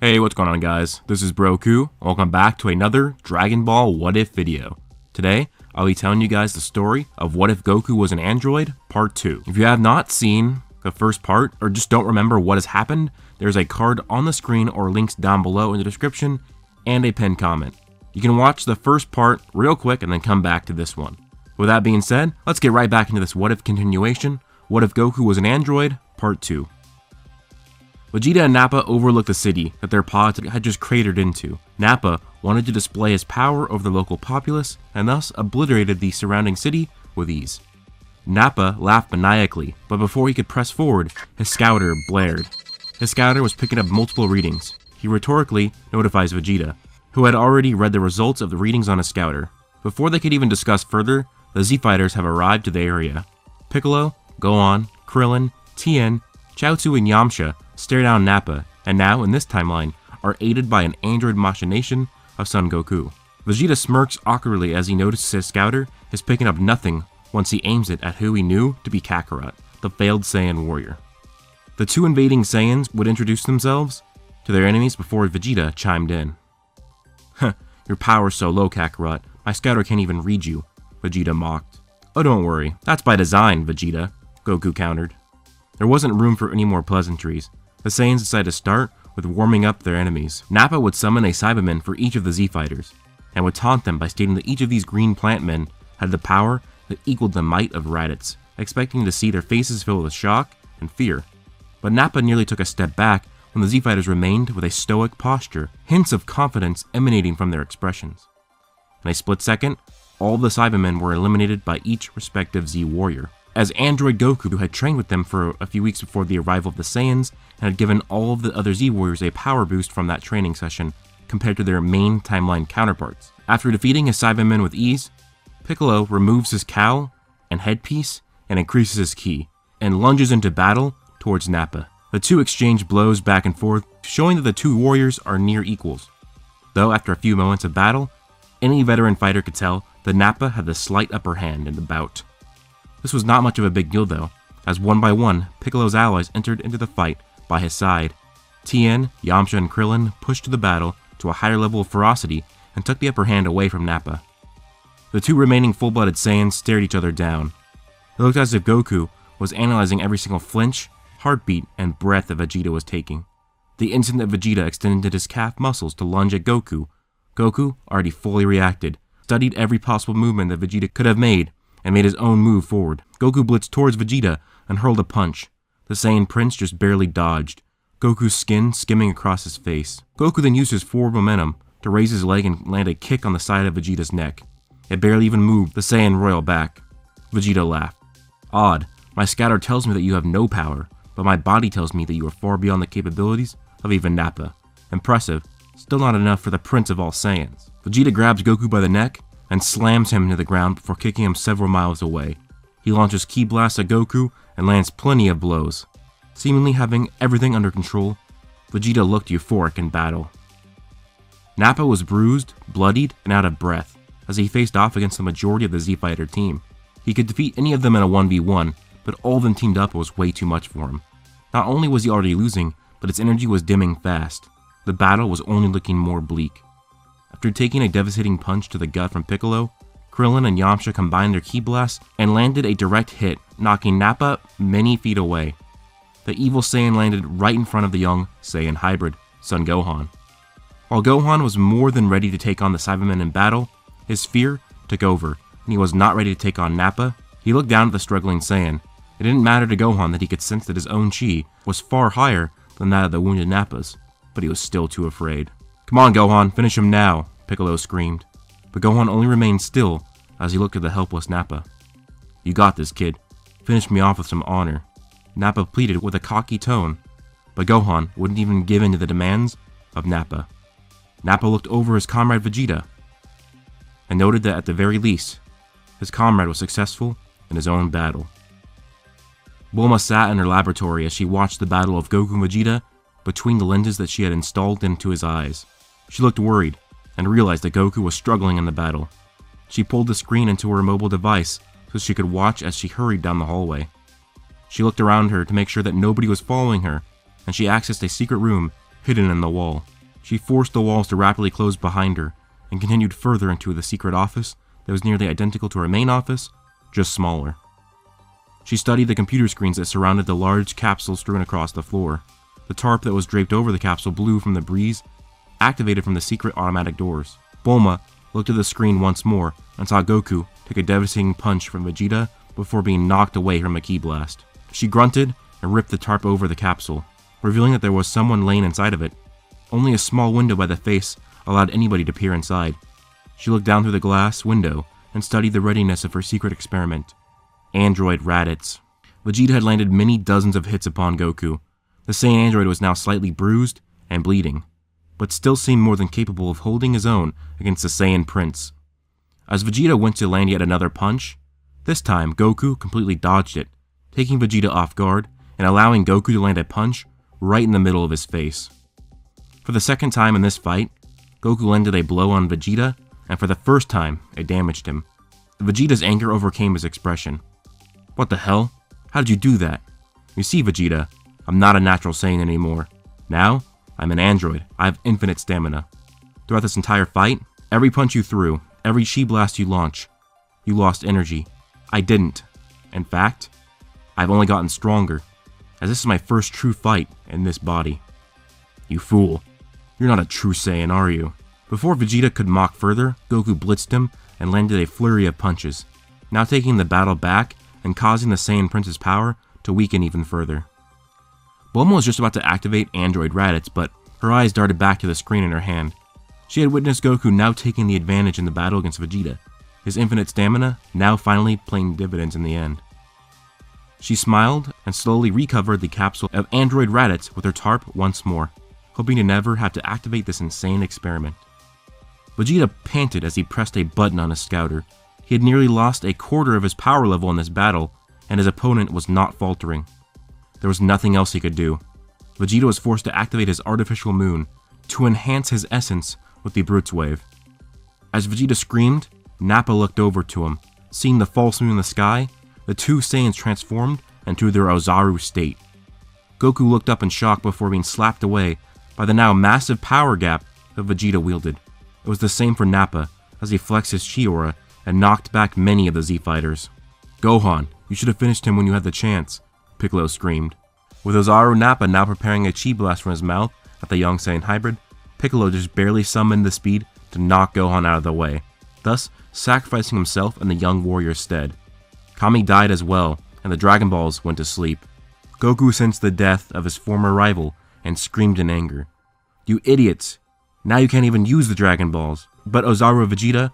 Hey, what's going on guys? This is Goku. Welcome back to another Dragon Ball What If video. Today, I'll be telling you guys the story of What If Goku Was an Android, Part 2. If you have not seen the first part, or just don't remember what has happened, there's a card on the screen or links down below in the description, and a pinned comment. You can watch the first part real quick and then come back to this one. With that being said, let's get right back into this What If continuation, What If Goku Was an Android, Part 2. Vegeta and Nappa overlooked the city that their pods had just cratered into. Nappa wanted to display his power over the local populace and thus obliterated the surrounding city with ease. Nappa laughed maniacally, but before he could press forward, his scouter blared. His scouter was picking up multiple readings. He rhetorically notifies Vegeta, who had already read the results of the readings on his scouter. Before they could even discuss further, the Z-Fighters have arrived to the area. Piccolo, Gohan, Krillin, Tien, Chaozu, and Yamcha stare down Nappa, and now, in this timeline, are aided by an android machination of Son Goku. Vegeta smirks awkwardly as he notices his scouter is picking up nothing once he aims it at who he knew to be Kakarot, the failed Saiyan warrior. The two invading Saiyans would introduce themselves to their enemies before Vegeta chimed in. "Huh, your power's so low, Kakarot, my scouter can't even read you," Vegeta mocked. "Oh, don't worry, that's by design, Vegeta," Goku countered. There wasn't room for any more pleasantries. The Saiyans decided to start with warming up their enemies. Nappa would summon a Cyberman for each of the Z-Fighters, and would taunt them by stating that each of these green plant men had the power that equaled the might of Raditz, expecting to see their faces filled with shock and fear. But Nappa nearly took a step back when the Z-Fighters remained with a stoic posture, hints of confidence emanating from their expressions. In a split second, all of the Cybermen were eliminated by each respective Z-Warrior. As Android Goku, who had trained with them for a few weeks before the arrival of the Saiyans, and had given all of the other Z-Warriors a power boost from that training session compared to their main timeline counterparts. After defeating his Cybermen with ease, Piccolo removes his cowl and headpiece and increases his ki, and lunges into battle towards Nappa. The two exchange blows back and forth, showing that the two warriors are near equals. Though after a few moments of battle, any veteran fighter could tell that Nappa had the slight upper hand in the bout. This was not much of a big deal though, as one by one, Piccolo's allies entered into the fight by his side. Tien, Yamcha, and Krillin pushed to the battle to a higher level of ferocity and took the upper hand away from Nappa. The two remaining full-blooded Saiyans stared each other down. It looked as if Goku was analyzing every single flinch, heartbeat, and breath that Vegeta was taking. The instant that Vegeta extended his calf muscles to lunge at Goku, Goku already fully reacted, studied every possible movement that Vegeta could have made, and made his own move forward. Goku blitzed towards Vegeta and hurled a punch. The Saiyan Prince just barely dodged, Goku's skin skimming across his face. Goku then used his forward momentum to raise his leg and land a kick on the side of Vegeta's neck. It barely even moved the Saiyan royal back. Vegeta laughed. "Odd, my scouter tells me that you have no power, but my body tells me that you are far beyond the capabilities of even Nappa. Impressive, still not enough for the Prince of all Saiyans." Vegeta grabs Goku by the neck and slams him into the ground before kicking him several miles away. He launches ki blasts at Goku and lands plenty of blows. Seemingly having everything under control, Vegeta looked euphoric in battle. Nappa was bruised, bloodied, and out of breath as he faced off against the majority of the Z-Fighter team. He could defeat any of them in a 1v1, but all of them teamed up was way too much for him. Not only was he already losing, but his energy was dimming fast. The battle was only looking more bleak. After taking a devastating punch to the gut from Piccolo, Krillin and Yamcha combined their ki blasts and landed a direct hit, knocking Nappa many feet away. The evil Saiyan landed right in front of the young Saiyan hybrid, Son Gohan. While Gohan was more than ready to take on the Cybermen in battle, his fear took over, and he was not ready to take on Nappa. He looked down at the struggling Saiyan. It didn't matter to Gohan that he could sense that his own chi was far higher than that of the wounded Nappa's, but he was still too afraid. "Come on, Gohan, finish him now," Piccolo screamed. But Gohan only remained still as he looked at the helpless Nappa. "You got this, kid. Finish me off with some honor," Nappa pleaded with a cocky tone, but Gohan wouldn't even give in to the demands of Nappa. Nappa looked over his comrade Vegeta and noted that at the very least, his comrade was successful in his own battle. Bulma sat in her laboratory as she watched the battle of Goku and Vegeta between the lenses that she had installed into his eyes. She looked worried and realized that Goku was struggling in the battle. She pulled the screen into her mobile device so she could watch as she hurried down the hallway. She looked around her to make sure that nobody was following her, and she accessed a secret room hidden in the wall. She forced the walls to rapidly close behind her and continued further into the secret office that was nearly identical to her main office, just smaller. She studied the computer screens that surrounded the large capsule strewn across the floor. The tarp that was draped over the capsule blew from the breeze, activated from the secret automatic doors. Bulma looked at the screen once more and saw Goku take a devastating punch from Vegeta before being knocked away from a ki blast. She grunted and ripped the tarp over the capsule, revealing that there was someone laying inside of it. Only a small window by the face allowed anybody to peer inside. She looked down through the glass window and studied the readiness of her secret experiment. Android Raditz. Vegeta had landed many dozens of hits upon Goku. The Saiyan android was now slightly bruised and bleeding, but still seemed more than capable of holding his own against the Saiyan Prince. As Vegeta went to land yet another punch, this time Goku completely dodged it, taking Vegeta off guard and allowing Goku to land a punch right in the middle of his face. For the second time in this fight, Goku landed a blow on Vegeta, and for the first time, it damaged him. Vegeta's anger overcame his expression. What the hell? How did you do that? You see, Vegeta, I'm not a natural Saiyan anymore. Now, I'm an android. I have infinite stamina. Throughout this entire fight, every punch you threw, every chi blast you launch, you lost energy. I didn't. In fact, I've only gotten stronger, as this is my first true fight in this body. You fool. You're not a true Saiyan, are you? Before Vegeta could mock further, Goku blitzed him and landed a flurry of punches, now taking the battle back and causing the Saiyan Prince's power to weaken even further. Bulma was just about to activate Android Raditz, but her eyes darted back to the screen in her hand. She had witnessed Goku now taking the advantage in the battle against Vegeta, his infinite stamina now finally paying dividends in the end. She smiled and slowly recovered the capsule of Android Raditz with her tarp once more, hoping to never have to activate this insane experiment. Vegeta panted as he pressed a button on his scouter. He had nearly lost a quarter of his power level in this battle, and his opponent was not faltering. There was nothing else he could do. Vegeta was forced to activate his artificial moon to enhance his essence with the Brutes Wave. As Vegeta screamed, Nappa looked over to him. Seeing the false moon in the sky, the two Saiyans transformed into their Ozaru state. Goku looked up in shock before being slapped away by the now massive power gap that Vegeta wielded. It was the same for Nappa, as he flexed his chi aura and knocked back many of the Z-Fighters. Gohan, you should have finished him when you had the chance, Piccolo screamed. With Ozaru Nappa now preparing a chi blast from his mouth at the young Saiyan hybrid, Piccolo just barely summoned the speed to knock Gohan out of the way, thus sacrificing himself in the young warrior's stead. Kami died as well, and the Dragon Balls went to sleep. Goku sensed the death of his former rival and screamed in anger. You idiots! Now you can't even use the Dragon Balls. But Ozaru Vegeta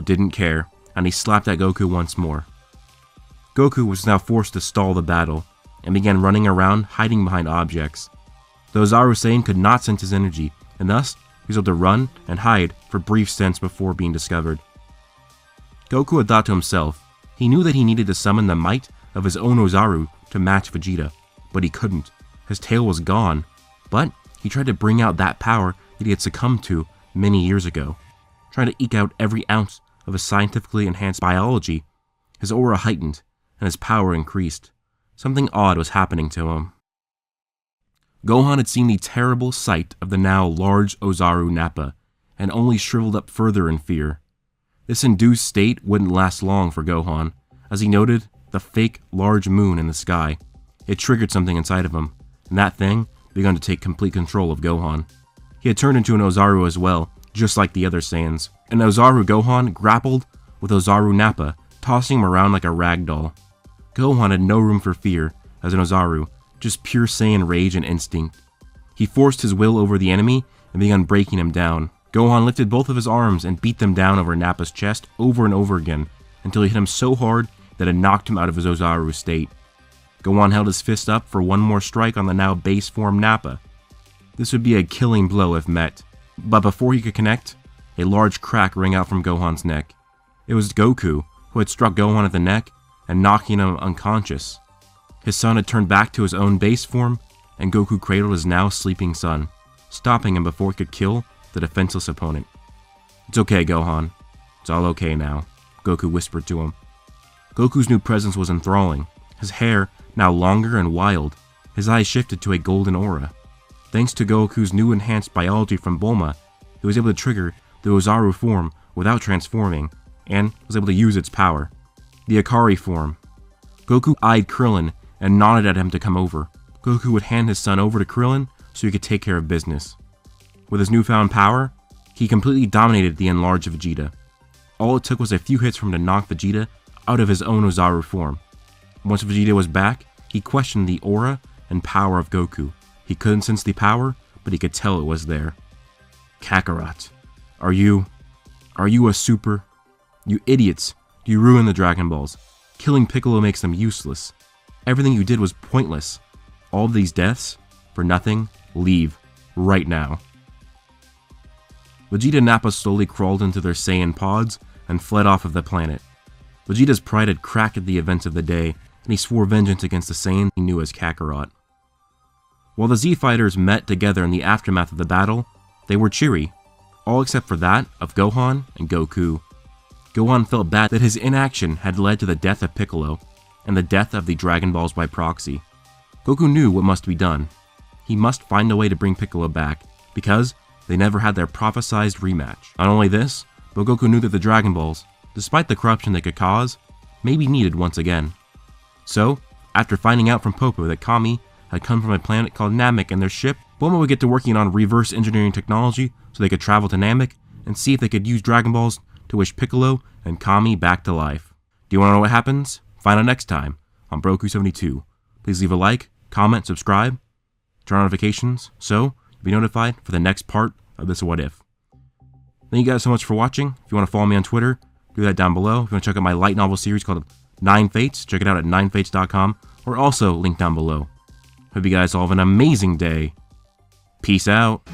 didn't care, and he slapped at Goku once more. Goku was now forced to stall the battle, and began running around hiding behind objects. The Ozaru Saiyan could not sense his energy, and thus he was able to run and hide for brief stints before being discovered. Goku had thought to himself, he knew that he needed to summon the might of his own Ozaru to match Vegeta, but he couldn't. His tail was gone, but he tried to bring out that power that he had succumbed to many years ago. Trying to eke out every ounce of his scientifically enhanced biology, his aura heightened and his power increased. Something odd was happening to him. Gohan had seen the terrible sight of the now large Ozaru Nappa, and only shriveled up further in fear. This induced state wouldn't last long for Gohan, as he noted the fake large moon in the sky. It triggered something inside of him, and that thing began to take complete control of Gohan. He had turned into an Ozaru as well, just like the other Saiyans. And Ozaru Gohan grappled with Ozaru Nappa, tossing him around like a rag doll. Gohan had no room for fear as an Ozaru, just pure Saiyan rage and instinct. He forced his will over the enemy and began breaking him down. Gohan lifted both of his arms and beat them down over Nappa's chest over and over again, until he hit him so hard that it knocked him out of his Ozaru state. Gohan held his fist up for one more strike on the now base form Nappa. This would be a killing blow if met, but before he could connect, a large crack rang out from Gohan's neck. It was Goku, who had struck Gohan at the neck and knocking him unconscious. His son had turned back to his own base form, and Goku cradled his now sleeping son, stopping him before he could kill the defenseless opponent. It's okay, Gohan. It's all okay now, Goku whispered to him. Goku's new presence was enthralling, his hair now longer and wild. His eyes shifted to a golden aura. Thanks to Goku's new enhanced biology from Bulma, he was able to trigger the Ozaru form without transforming, and was able to use its power. The Ikari form. Goku eyed Krillin and nodded at him to come over. Goku would hand his son over to Krillin so he could take care of business. With his newfound power, he completely dominated the enlarged Vegeta. All it took was a few hits for him to knock Vegeta out of his own Ozaru form. Once Vegeta was back, he questioned the aura and power of Goku. He couldn't sense the power, but he could tell it was there. Kakarot, are you a super? You idiots, you ruined the Dragon Balls. Killing Piccolo makes them useless. Everything you did was pointless. All of these deaths, for nothing, leave, right now. Vegeta and Nappa slowly crawled into their Saiyan pods and fled off of the planet. Vegeta's pride had cracked at the events of the day, and he swore vengeance against the Saiyan he knew as Kakarot. While the Z-Fighters met together in the aftermath of the battle, they were cheery, all except for that of Gohan and Goku. Gohan felt bad that his inaction had led to the death of Piccolo, and the death of the Dragon Balls by proxy. Goku knew what must be done. He must find a way to bring Piccolo back, because they never had their prophesized rematch. Not only this, but Goku knew that the Dragon Balls, despite the corruption they could cause, may be needed once again. So, after finding out from Popo that Kami had come from a planet called Namek in their ship, Bulma would get to working on reverse engineering technology so they could travel to Namek and see if they could use Dragon Balls to wish Piccolo and Kami back to life. Do you want to know what happens? Find out next time on Broku72. Please leave a like, comment, subscribe, turn on notifications so you'll be notified for the next part of this What If. Thank you guys so much for watching. If you want to follow me on Twitter, do that down below. If you want to check out my light novel series called 9 Fates, check it out at 9fates.com, or also linked down below. Hope you guys all have an amazing day. Peace out.